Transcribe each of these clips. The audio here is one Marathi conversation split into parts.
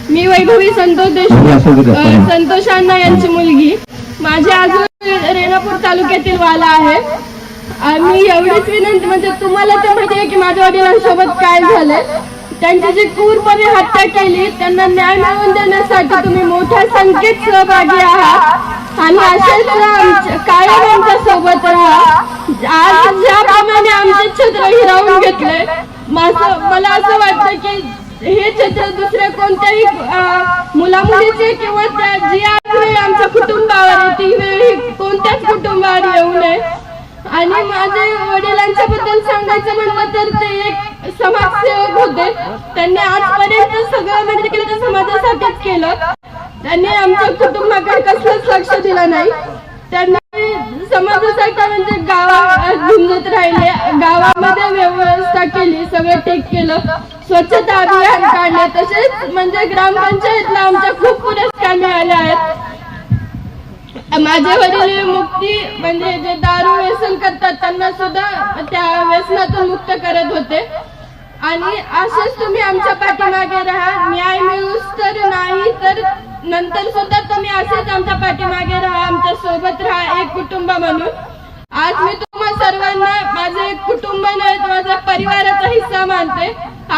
मी वैभवी संतोष देशमुख संतोष अण्णा यांची मुलगी. माझे आजोबा रेणापूर तालुक्यातील वाला आहे. मी एवढीच विनंती, म्हणजे तुम्हाला तर माहिती आहे की माझ्या वडिलांसोबत काय झालंय. त्यांची जी क्रूरपणे हत्या केली, त्यांना न्याय मिळवून देण्यासाठी तुम्ही मोठ्या संख्येत सहभागी आहात आणि असेच कायम आमच्या सोबत राहा. आज ज्याप्रमाणे आमचे छत्र हिरावून घेतले, मला असं वाटतं की हे छत्र दुसऱ्या कोणत्याही मुलामुलीचे किंवा जी वेळ आमच्या कुटुंबावर ती वेळ कोणत्याच कुटुंबावर येऊ नये. आणि माझ्या वडिलांच्या बद्दल सांगायचं म्हणलं तर ते एक समाजसेवक होते. त्यांनी आजपर्यंत सगळं म्हणजे केलं ते समाजासाठीच केलं. त्यांनी आमच्या कुटुंबाकडे कसलंच लक्ष दिलं नाही. त्यांनी समाजासाठी म्हणजे गावात झुंजत राहिले, गावामध्ये व्यवस्था केली, सगळं ठीक केलं, स्वच्छता अभियान काढले. तसेच म्हणजे ग्रामपंचायतला आमच्या खूप पुरस्कार मिळाले आहेत. माझे वडील मुक्ती म्हणजे जे दारू व्यसन करतात त्यांना सुद्धा त्या व्यसनातून मुक्त करत होते. आणि असेच तुम्ही आमच्या पाठीमागे राहा. न्याय मिळूच तर नाही तर नंतर सुद्धा तुम्ही असेच आमच्या पाठीमागे राहा, आमच्या सोबत राहा, एक कुटुंब म्हणून. आज मी तुम्हा सर्वांना माझे एक कुटुंब नाही, माझ्या परिवाराचा हिस्सा मानते.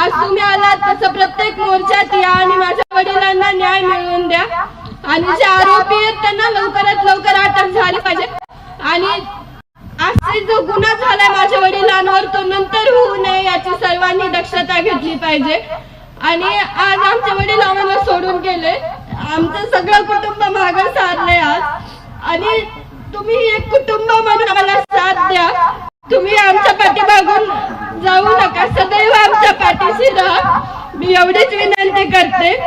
आज तुम्ही आलात तसं प्रत्येक मोर्चात या आणि माझ्या वडिलांना न्याय मिळवून द्या. आणि जे आरोपी आहेत त्यांना लवकरात लवकर अटक झाली पाहिजे. आणि असे जो गुन्हा झालाय माझ्या वडिलांवर तो नंतर होऊ नये याची सर्वांनी दक्षता घेतली पाहिजे. आणि आज आमचे वडील आम्हाला सोडून गेले, आमचं सगळं कुटुंब मागं सारलंय आज. आणि तुम्ही एक कुटुंब म्हणून आम्हाला साथ द्या. तुम्ही आमच्या पाठीमागून जाऊ नका, सदैव आमच्या पाठीशी राहा. मी एवढीच विनंती करते.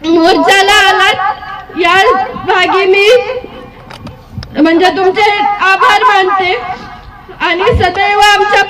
मोर्चाला आलात या भागी मी म्हणजे तुमचे आभार मानते आणि सदैव आमच्या